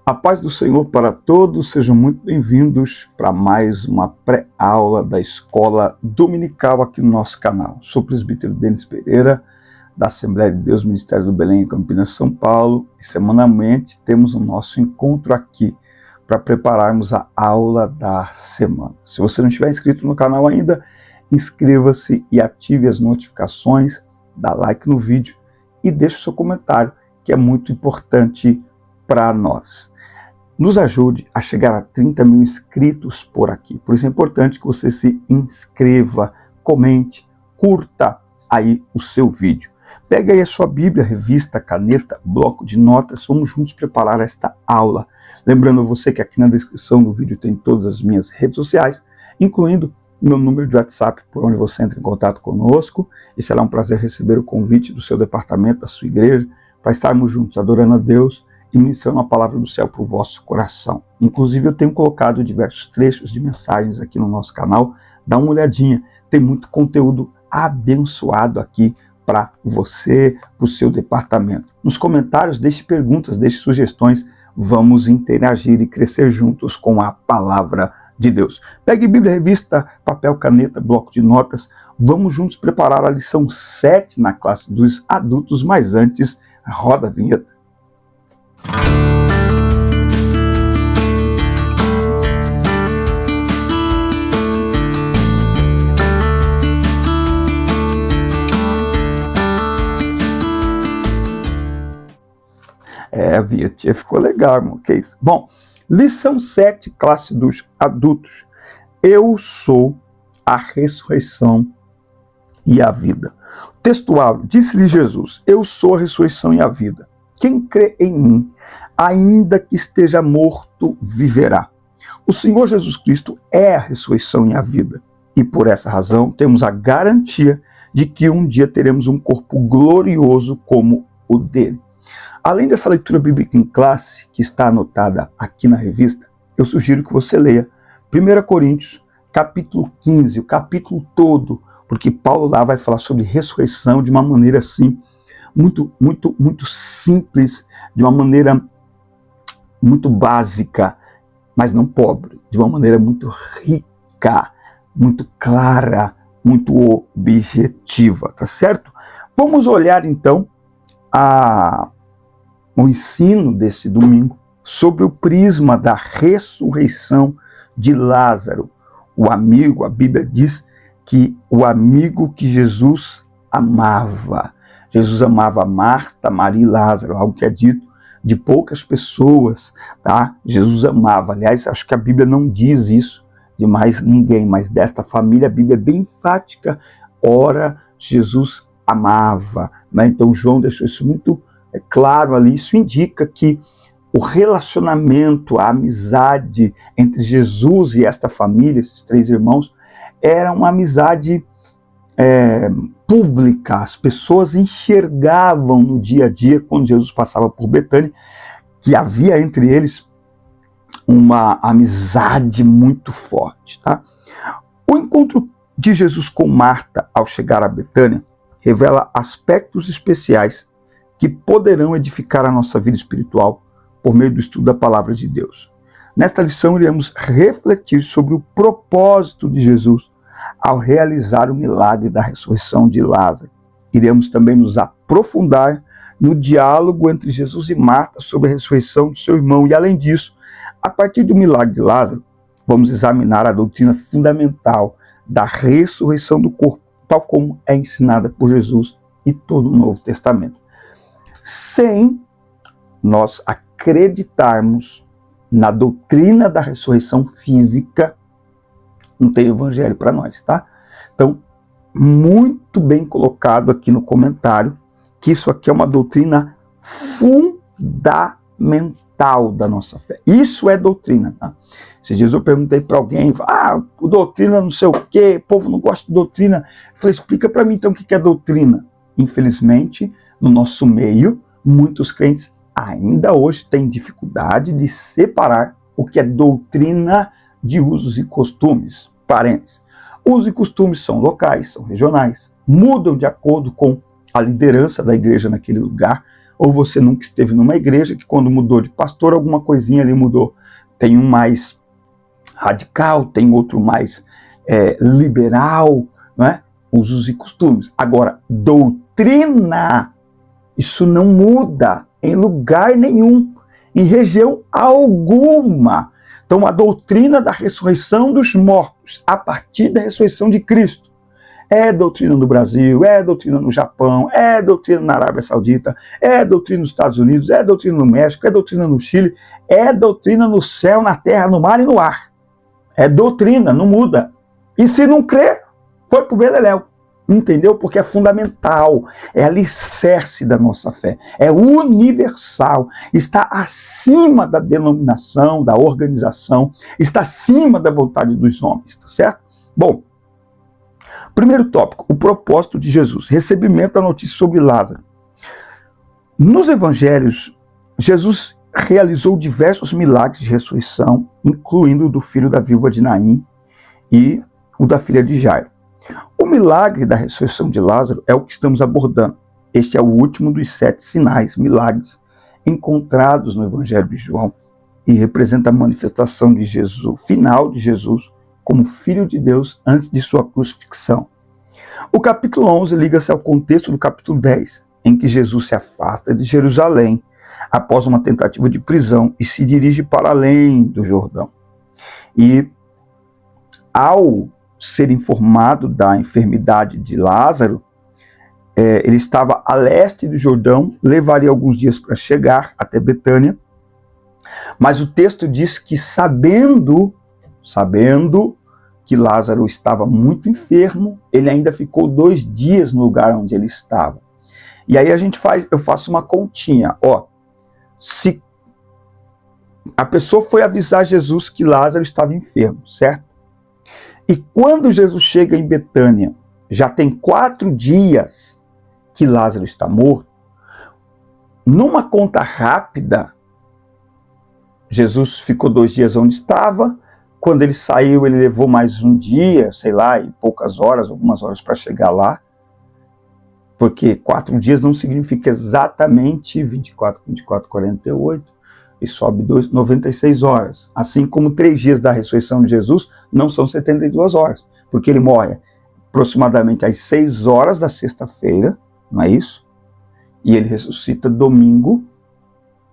A paz do Senhor para todos, sejam muito bem-vindos para mais uma pré-aula da Escola Dominical aqui no nosso canal. Sou o presbítero Denis Pereira, da Assembleia de Deus, Ministério do Belém, em Campinas, São Paulo, e semanalmente temos o nosso encontro aqui para prepararmos a aula da semana. Se você não estiver inscrito no canal ainda, inscreva-se e ative as notificações, dá like no vídeo e deixe o seu comentário, que é muito importante para nós. Nos ajude a chegar a 30 mil inscritos por aqui. Por isso é importante que você se inscreva, comente, curta aí o seu vídeo. Pega aí a sua Bíblia, revista, caneta, bloco de notas. Vamos juntos preparar esta aula. Lembrando a você que aqui na descrição do vídeo tem todas as minhas redes sociais, incluindo o meu número de WhatsApp, por onde você entra em contato conosco. E será um prazer receber o convite do seu departamento, da sua igreja, para estarmos juntos adorando a Deus e ministrando a palavra do céu para o vosso coração. Inclusive eu tenho colocado diversos trechos de mensagens aqui no nosso canal. Dá uma olhadinha, tem muito conteúdo abençoado aqui para você, para o seu departamento. Nos comentários, deixe perguntas, deixe sugestões, vamos interagir e crescer juntos com a palavra de Deus. Pegue Bíblia, revista, papel, caneta, bloco de notas, vamos juntos preparar a lição 7 na classe dos adultos, mas antes, roda a vinheta. A vinheta ficou legal, irmão. Que isso? Bom, lição 7, classe dos adultos. Eu sou a ressurreição e a vida. Textual, disse-lhe Jesus, eu sou a ressurreição e a vida. Quem crê em mim, ainda que esteja morto, viverá. O Senhor Jesus Cristo é a ressurreição e a vida. E por essa razão temos a garantia de que um dia teremos um corpo glorioso como o dele. Além dessa leitura bíblica em classe, que está anotada aqui na revista, eu sugiro que você leia 1 Coríntios, capítulo 15, o capítulo todo, porque Paulo lá vai falar sobre ressurreição de uma maneira assim, muito simples, de uma maneira muito básica, mas não pobre, de uma maneira muito rica, muito clara, muito objetiva, tá certo? Vamos olhar então o ensino desse domingo sobre o prisma da ressurreição de Lázaro, o amigo. A Bíblia diz que o amigo que Jesus amava. Jesus amava Marta, Maria e Lázaro, algo que é dito de poucas pessoas, tá? Jesus amava, aliás, acho que a Bíblia não diz isso de mais ninguém, mas desta família a Bíblia é bem enfática, ora, Jesus amava, né? Então João deixou isso muito claro ali, isso indica que o relacionamento, a amizade entre Jesus e esta família, esses três irmãos, era uma amizade pública. As pessoas enxergavam no dia a dia, quando Jesus passava por Betânia, que havia entre eles uma amizade muito forte. Tá? O encontro de Jesus com Marta ao chegar a Betânia revela aspectos especiais que poderão edificar a nossa vida espiritual por meio do estudo da palavra de Deus. Nesta lição iremos refletir sobre o propósito de Jesus ao realizar o milagre da ressurreição de Lázaro. Iremos também nos aprofundar no diálogo entre Jesus e Marta sobre a ressurreição de seu irmão. E além disso, a partir do milagre de Lázaro, vamos examinar a doutrina fundamental da ressurreição do corpo, tal como é ensinada por Jesus e todo o Novo Testamento. Sem nós acreditarmos na doutrina da ressurreição física, não tem evangelho para nós, tá? Então, muito bem colocado aqui no comentário, que isso aqui é uma doutrina fundamental da nossa fé. Isso é doutrina, tá? Esses dias eu perguntei para alguém, doutrina não sei o quê, o povo não gosta de doutrina. Eu falei, explica para mim então o que é doutrina. Infelizmente, no nosso meio, muitos crentes ainda hoje têm dificuldade de separar o que é doutrina de usos e costumes. Parênteses. Usos e costumes são locais, são regionais, mudam de acordo com a liderança da igreja naquele lugar, ou você nunca esteve numa igreja que quando mudou de pastor, alguma coisinha ali mudou. Tem um mais radical, tem outro mais liberal, não é? Usos e costumes. Agora, doutrina, isso não muda em lugar nenhum, em região alguma. Então, a doutrina da ressurreição dos mortos, a partir da ressurreição de Cristo, é doutrina no Brasil, é doutrina no Japão, é doutrina na Arábia Saudita, é doutrina nos Estados Unidos, é doutrina no México, é doutrina no Chile, é doutrina no céu, na terra, no mar e no ar. É doutrina, não muda. E se não crer, foi pro beleléu. Entendeu? Porque é fundamental, é alicerce da nossa fé, é universal, está acima da denominação, da organização, está acima da vontade dos homens, tá certo? Bom, primeiro tópico, o propósito de Jesus, recebimento da notícia sobre Lázaro. Nos evangelhos, Jesus realizou diversos milagres de ressurreição, incluindo o do filho da viúva de Naim e o da filha de Jairo. O milagre da ressurreição de Lázaro é o que estamos abordando. Este é o último dos 7 sinais, milagres, encontrados no Evangelho de João e representa a manifestação de Jesus, final de Jesus, como Filho de Deus antes de sua crucifixão. O capítulo 11 liga-se ao contexto do capítulo 10, em que Jesus se afasta de Jerusalém após uma tentativa de prisão e se dirige para além do Jordão. E ao ser informado da enfermidade de Lázaro, ele estava a leste do Jordão, levaria alguns dias para chegar até Betânia, mas o texto diz que sabendo que Lázaro estava muito enfermo, ele ainda ficou 2 dias no lugar onde ele estava. E aí eu faço uma continha, se a pessoa foi avisar Jesus que Lázaro estava enfermo, certo? E quando Jesus chega em Betânia, já tem 4 dias que Lázaro está morto, numa conta rápida, Jesus ficou 2 dias onde estava, quando ele saiu, ele levou mais um dia, sei lá, e poucas horas, algumas horas para chegar lá, porque 4 dias não significa exatamente 24, 48, e sobe 96 horas. Assim como 3 dias da ressurreição de Jesus não são 72 horas, porque ele morre aproximadamente às 6 horas da sexta-feira, não é isso? E ele ressuscita domingo,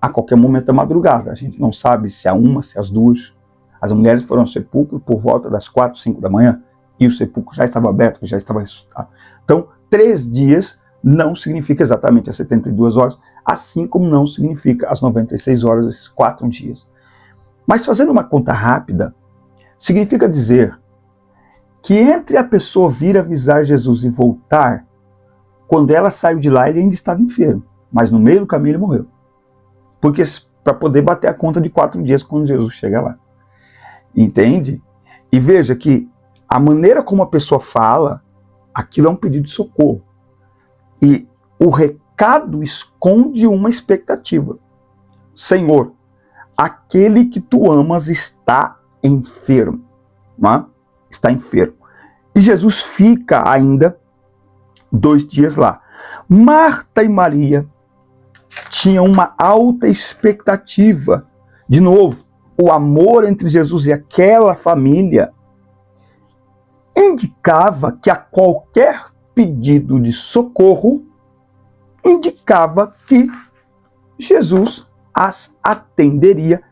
a qualquer momento da madrugada. A gente não sabe se é 1, se é as 2. As mulheres foram ao sepulcro por volta das 4, 5 da manhã, e o sepulcro já estava aberto, já estava ressuscitado. Então, 3 dias não significa exatamente as 72 horas, assim como não significa as 96 horas, esses 4 dias. Mas fazendo uma conta rápida, significa dizer que entre a pessoa vir avisar Jesus e voltar, quando ela saiu de lá, ele ainda estava enfermo, mas no meio do caminho ele morreu. Porque para poder bater a conta de 4 dias quando Jesus chega lá. Entende? E veja que a maneira como a pessoa fala, aquilo é um pedido de socorro. E o recado esconde uma expectativa. Senhor, aquele que tu amas está enfermo. Não é? Está enfermo. E Jesus fica ainda 2 dias lá. Marta e Maria tinham uma alta expectativa. De novo, o amor entre Jesus e aquela família indicava que a qualquer pedido de socorro, indicava que Jesus as atenderia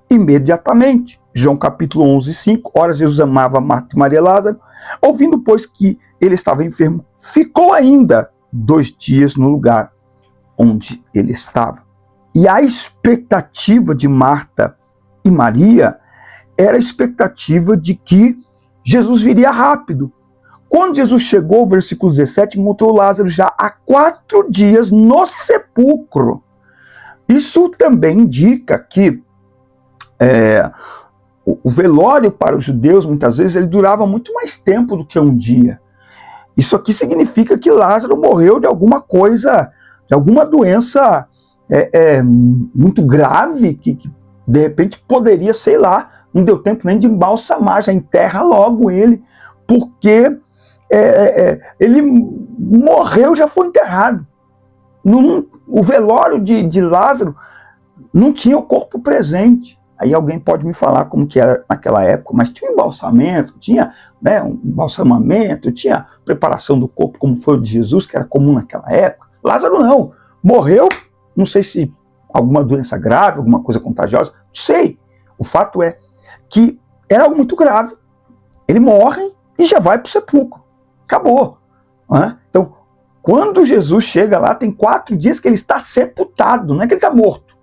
imediatamente. João capítulo 11, 5. Ora, Jesus amava Marta e Maria e Lázaro. Ouvindo, pois, que ele estava enfermo, ficou ainda 2 dias no lugar onde ele estava. E a expectativa de Marta e Maria era a expectativa de que Jesus viria rápido. Quando Jesus chegou, versículo 17, encontrou Lázaro já há 4 dias no sepulcro. Isso também indica que o velório para os judeus, muitas vezes, ele durava muito mais tempo do que um dia. Isso aqui significa que Lázaro morreu de alguma coisa, de alguma doença muito grave, que de repente poderia, sei lá, não deu tempo nem de embalsamar, já enterra logo ele, porque ele morreu, já foi enterrado. O velório de Lázaro não tinha o corpo presente. Aí alguém pode me falar como que era naquela época, mas tinha um embalsamento, tinha, né, um embalsamamento, tinha preparação do corpo, como foi o de Jesus, que era comum naquela época. Lázaro não, morreu, não sei se alguma doença grave, alguma coisa contagiosa, não sei. O fato é que era algo muito grave. Ele morre e já vai para o sepulcro. Acabou. Né? Então, quando Jesus chega lá, tem 4 dias que ele está sepultado, não é que ele está morto.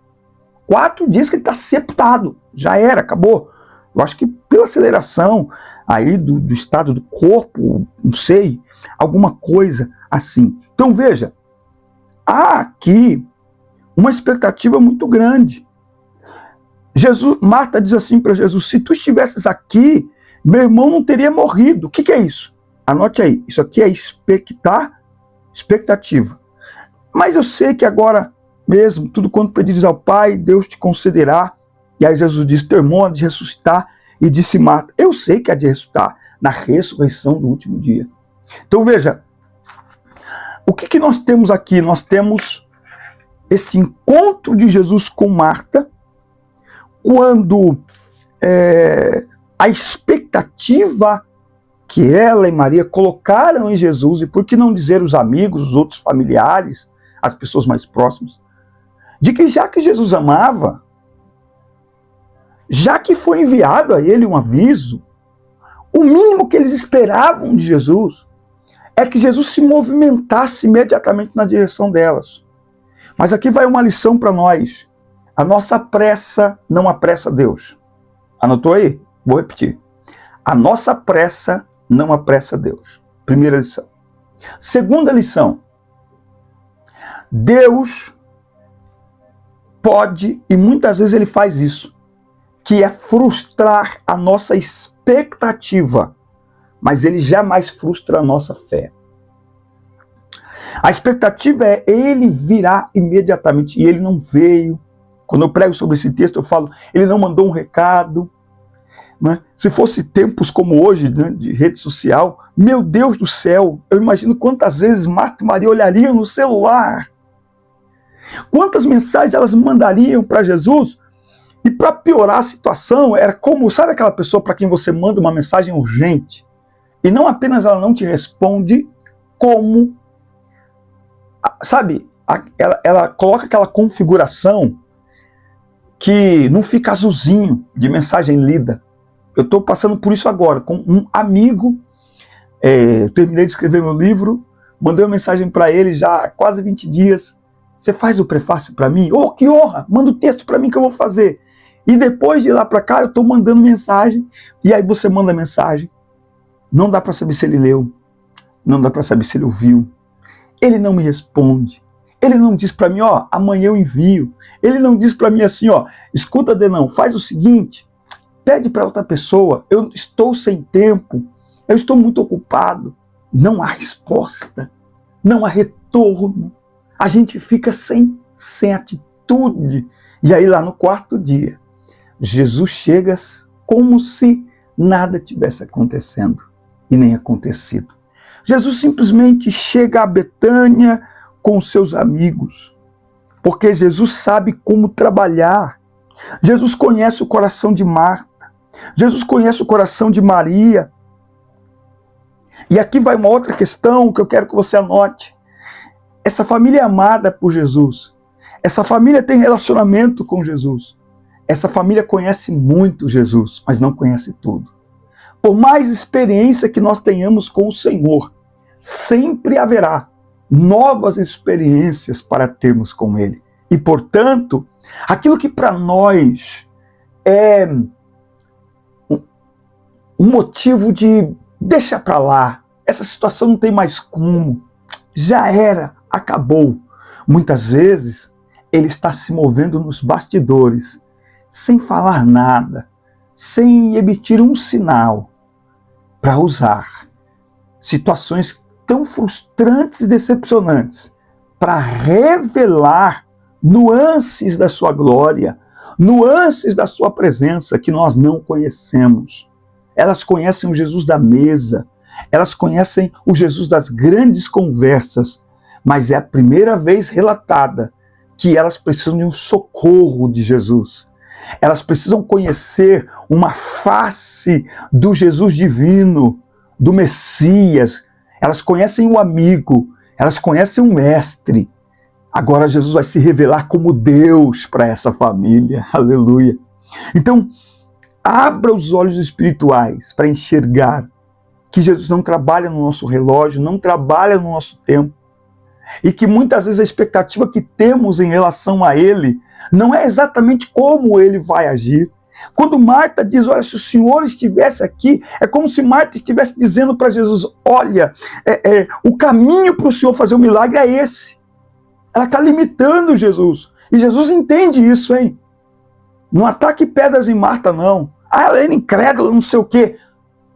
4 dias que ele está sepultado, já era, acabou. Eu acho que pela aceleração aí do estado do corpo, não sei, alguma coisa assim. Então veja, há aqui uma expectativa muito grande. Marta diz assim para Jesus, se tu estivesses aqui, meu irmão não teria morrido. O que é isso? Anote aí, isso aqui é expectativa. Mas eu sei que agora mesmo, tudo quanto pedires ao Pai, Deus te concederá. E aí Jesus diz, teu irmão há de ressuscitar. E disse Marta, eu sei que há de ressuscitar na ressurreição do último dia. Então veja, o que nós temos aqui? Nós temos esse encontro de Jesus com Marta, quando a expectativa que ela e Maria colocaram em Jesus, e por que não dizer os amigos, os outros familiares, as pessoas mais próximas, de que já que Jesus amava, já que foi enviado a ele um aviso, o mínimo que eles esperavam de Jesus é que Jesus se movimentasse imediatamente na direção delas. Mas aqui vai uma lição para nós. A nossa pressa não apressa Deus. Anotou aí? Vou repetir. A nossa pressa não apressa Deus. Primeira lição. Segunda lição. Deus pode, e muitas vezes ele faz isso, que é frustrar a nossa expectativa, mas ele jamais frustra a nossa fé. A expectativa é ele virá imediatamente, e ele não veio. Quando eu prego sobre esse texto, eu falo, ele não mandou um recado. Né? Se fosse tempos como hoje, né, de rede social, meu Deus do céu, eu imagino quantas vezes Marta e Maria olhariam no celular. Quantas mensagens elas mandariam para Jesus? E para piorar a situação, era como, sabe aquela pessoa para quem você manda uma mensagem urgente, e não apenas ela não te responde, como, sabe, ela coloca aquela configuração que não fica azulzinho de mensagem lida. Eu estou passando por isso agora, com um amigo, terminei de escrever meu livro, mandei uma mensagem para ele já há quase 20 dias, você faz o prefácio para mim? Oh, que honra! Manda o texto para mim que eu vou fazer. E depois de lá para cá, eu estou mandando mensagem, e aí você manda mensagem. Não dá para saber se ele leu, não dá para saber se ele ouviu. Ele não me responde. Ele não diz para mim, ó, amanhã eu envio. Ele não diz para mim assim, ó, escuta, Denão, faz o seguinte, pede para outra pessoa, eu estou sem tempo, eu estou muito ocupado. Não há resposta, não há retorno. A gente fica sem atitude. E aí lá no 4º dia, Jesus chega como se nada tivesse acontecendo e nem acontecido. Jesus simplesmente chega a Betânia com seus amigos, porque Jesus sabe como trabalhar. Jesus conhece o coração de Marta, Jesus conhece o coração de Maria. E aqui vai uma outra questão que eu quero que você anote. Essa família é amada por Jesus. Essa família tem relacionamento com Jesus. Essa família conhece muito Jesus, mas não conhece tudo. Por mais experiência que nós tenhamos com o Senhor, sempre haverá novas experiências para termos com Ele. E, portanto, aquilo que para nós é um motivo de deixa para lá, essa situação não tem mais como, já era, acabou. Muitas vezes, Ele está se movendo nos bastidores, sem falar nada, sem emitir um sinal, para usar situações tão frustrantes e decepcionantes para revelar nuances da sua glória, nuances da sua presença que nós não conhecemos. Elas conhecem o Jesus da mesa, elas conhecem o Jesus das grandes conversas, mas é a primeira vez relatada que elas precisam de um socorro de Jesus. Elas precisam conhecer uma face do Jesus divino, do Messias. Elas conhecem o amigo, elas conhecem o mestre. Agora Jesus vai se revelar como Deus para essa família. Aleluia. Então, abra os olhos espirituais para enxergar que Jesus não trabalha no nosso relógio, não trabalha no nosso tempo, e que muitas vezes a expectativa que temos em relação a Ele não é exatamente como Ele vai agir. Quando Marta diz, olha, se o Senhor estivesse aqui, é como se Marta estivesse dizendo para Jesus, olha, o caminho para o Senhor fazer o milagre é esse. Ela está limitando Jesus. E Jesus entende isso, hein? Não ataque pedras em Marta, não. Ah, ela é incrédula, não sei o quê.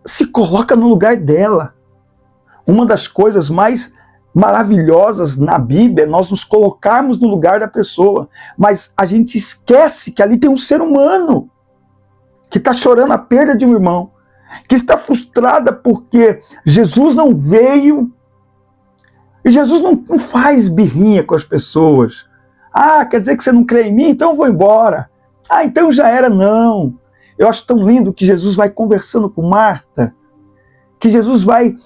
Se coloca no lugar dela. Uma das coisas mais maravilhosas na Bíblia é nós nos colocarmos no lugar da pessoa. Mas a gente esquece que ali tem um ser humano que está chorando a perda de um irmão, que está frustrada porque Jesus não veio. E Jesus não faz birrinha com as pessoas. Ah, quer dizer que você não crê em mim? Então eu vou embora. Ah, então já era. Não. Eu acho tão lindo que Jesus vai conversando com Marta, que Jesus vai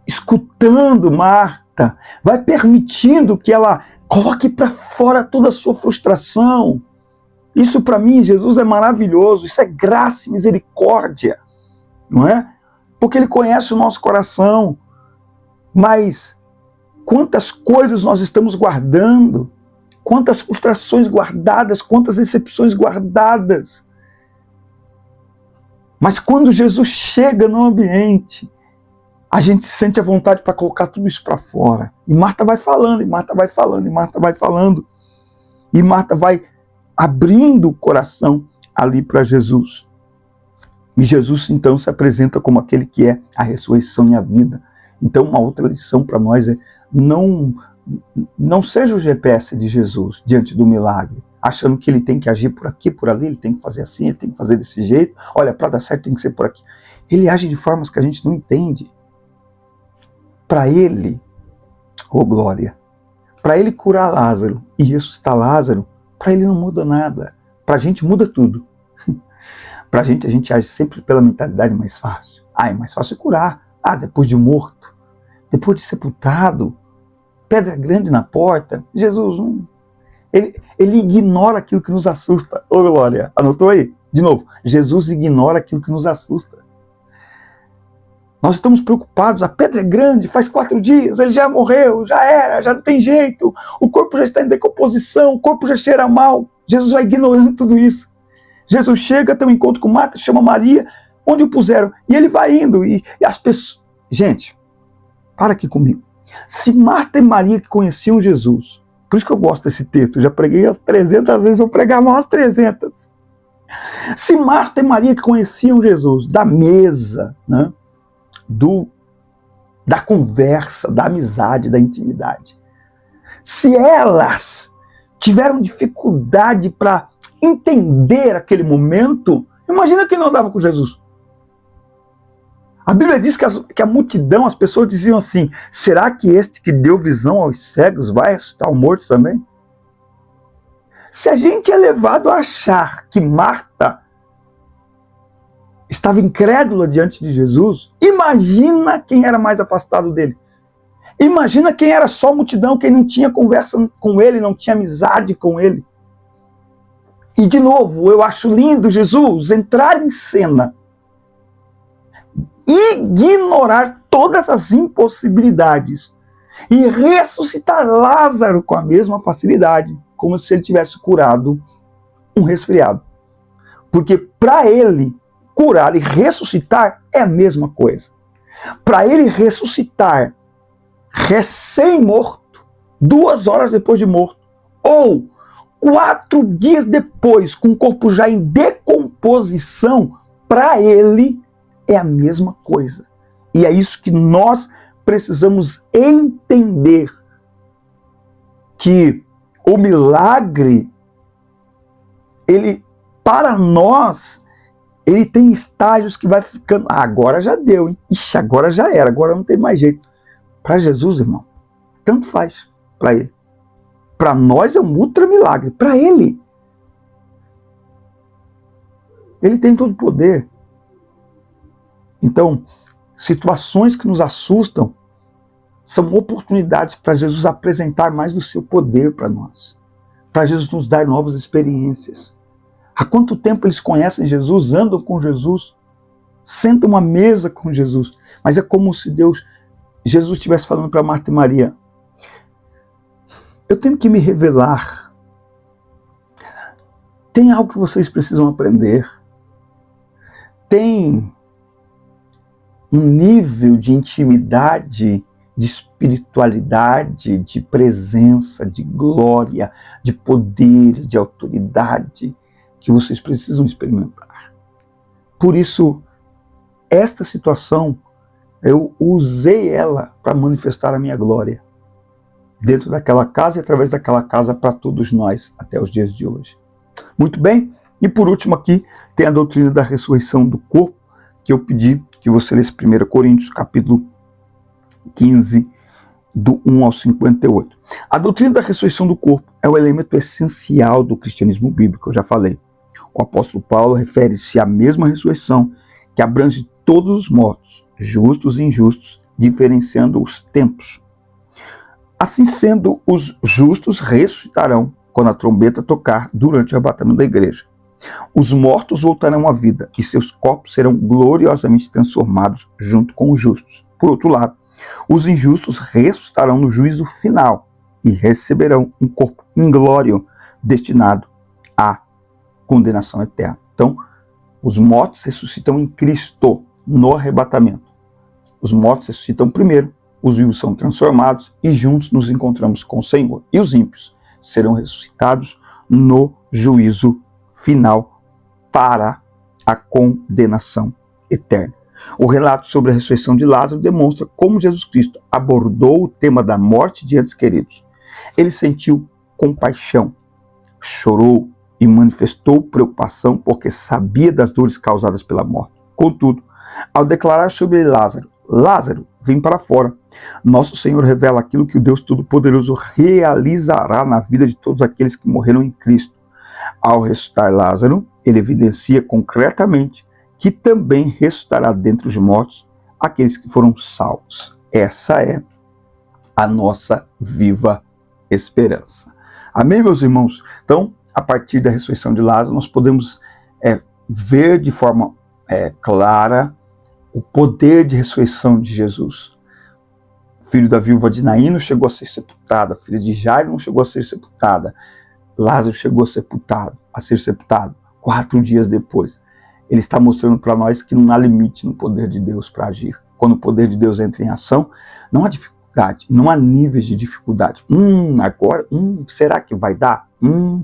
escutando Marta, vai permitindo que ela coloque para fora toda a sua frustração. Isso para mim, Jesus, é maravilhoso. Isso é graça e misericórdia, não é? Porque Ele conhece o nosso coração. Mas quantas coisas nós estamos guardando, quantas frustrações guardadas, quantas decepções guardadas. Mas quando Jesus chega no ambiente, a gente se sente à vontade para colocar tudo isso para fora. E Marta vai falando, e Marta vai falando, e Marta vai falando. E Marta vai abrindo o coração ali para Jesus. E Jesus então se apresenta como aquele que é a ressurreição e a vida. Então uma outra lição para nós é não seja o GPS de Jesus diante do milagre, achando que ele tem que agir por aqui, por ali, ele tem que fazer assim, ele tem que fazer desse jeito. Olha, para dar certo tem que ser por aqui. Ele age de formas que a gente não entende. Para ele, glória, para ele curar Lázaro e ressuscitar Lázaro, para ele não muda nada. Para a gente muda tudo. Para a gente age sempre pela mentalidade mais fácil. Ah, é mais fácil curar. Ah, depois de morto, depois de sepultado, pedra grande na porta. Jesus, ele ignora aquilo que nos assusta. Ô, glória, anotou aí? De novo, Jesus ignora aquilo que nos assusta. Nós estamos preocupados, a pedra é grande, faz 4 dias, ele já morreu, já era, já não tem jeito, o corpo já está em decomposição, o corpo já cheira mal. Jesus vai ignorando tudo isso. Jesus chega, tem um encontro com Marta, chama Maria, onde o puseram, e ele vai indo, e as pessoas... Gente, para aqui comigo. Se Marta e Maria que conheciam Jesus, por isso que eu gosto desse texto, eu já preguei as 300 vezes, vou pregar mais 300. Se Marta e Maria que conheciam Jesus, da mesa, né, da conversa, da amizade, da intimidade, se elas tiveram dificuldade para entender aquele momento, imagina quem não andava com Jesus. A Bíblia diz que a multidão, as pessoas diziam assim, será que este que deu visão aos cegos vai ressuscitar o morto também? Se a gente é levado a achar que Marta estava incrédula diante de Jesus, imagina quem era mais afastado dele. Imagina quem era só multidão, quem não tinha conversa com ele, não tinha amizade com ele. E de novo, eu acho lindo Jesus entrar em cena, ignorar todas as impossibilidades e ressuscitar Lázaro com a mesma facilidade, como se ele tivesse curado um resfriado. Porque para ele, curar e ressuscitar é a mesma coisa. Para ele ressuscitar recém-morto, 2 horas depois de morto, ou 4 dias depois, com o corpo já em decomposição, para ele é a mesma coisa. E é isso que nós precisamos entender, que o milagre, ele, para nós, ele tem estágios que vai ficando, agora já deu, hein? Ixi, agora já era, agora não tem mais jeito. Para Jesus, irmão, tanto faz para ele. Para nós é um ultra milagre. Para ele tem todo o poder. Então, situações que nos assustam são oportunidades para Jesus apresentar mais do seu poder para nós. Para Jesus nos dar novas experiências. Há quanto tempo eles conhecem Jesus, andam com Jesus, sentam uma mesa com Jesus. Mas é como se Jesus estivesse falando para Marta e Maria: eu tenho que me revelar. Tem algo que vocês precisam aprender. Tem um nível de intimidade, de espiritualidade, de presença, de glória, de poder, de autoridade que vocês precisam experimentar. Por isso, esta situação, eu usei ela para manifestar a minha glória dentro daquela casa e através daquela casa para todos nós até os dias de hoje. Muito bem? E por último aqui tem a doutrina da ressurreição do corpo, que eu pedi que você lesse 1 Coríntios, capítulo 15, do 1 ao 58. A doutrina da ressurreição do corpo é o elemento essencial do cristianismo bíblico, eu já falei. O apóstolo Paulo refere-se à mesma ressurreição que abrange todos os mortos, justos e injustos, diferenciando os tempos. Assim sendo, os justos ressuscitarão quando a trombeta tocar durante o arrebatamento da igreja. Os mortos voltarão à vida e seus corpos serão gloriosamente transformados junto com os justos. Por outro lado, os injustos ressuscitarão no juízo final e receberão um corpo inglório destinado à condenação eterna. Então, os mortos ressuscitam em Cristo no arrebatamento. Os mortos ressuscitam primeiro, os vivos são transformados e juntos nos encontramos com o Senhor. E os ímpios serão ressuscitados no juízo final para a condenação eterna. O relato sobre a ressurreição de Lázaro demonstra como Jesus Cristo abordou o tema da morte de entes queridos. Ele sentiu compaixão, chorou e manifestou preocupação porque sabia das dores causadas pela morte. Contudo, ao declarar sobre Lázaro, Lázaro, vem para fora, nosso Senhor revela aquilo que o Deus Todo-Poderoso realizará na vida de todos aqueles que morreram em Cristo. Ao ressuscitar Lázaro, ele evidencia concretamente que também ressuscitará dentre os mortos aqueles que foram salvos. Essa é a nossa viva esperança. Amém, meus irmãos? Então, a partir da ressurreição de Lázaro, nós podemos ver de forma clara o poder de ressurreição de Jesus. O filho da viúva de Naim não chegou a ser sepultado, a filha de Jairo não chegou a ser sepultada. Lázaro chegou a ser sepultado 4 dias depois. Ele está mostrando para nós que não há limite no poder de Deus para agir. Quando o poder de Deus entra em ação, não há dificuldade, não há níveis de dificuldade. Agora, será que vai dar?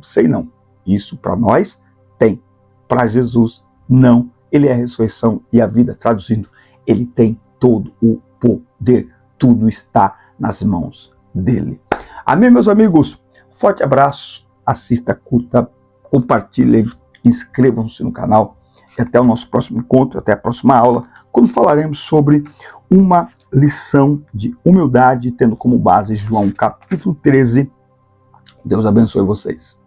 Sei não. Isso para nós tem. Para Jesus, não. Ele é a ressurreição e a vida. Traduzindo, ele tem todo o poder. Tudo está nas mãos dele. Amém, meus amigos? Forte abraço. Assista, curta, compartilhem, inscrevam-se no canal. E até o nosso próximo encontro, até a próxima aula, quando falaremos sobre uma lição de humildade, tendo como base João capítulo 13. Deus abençoe vocês.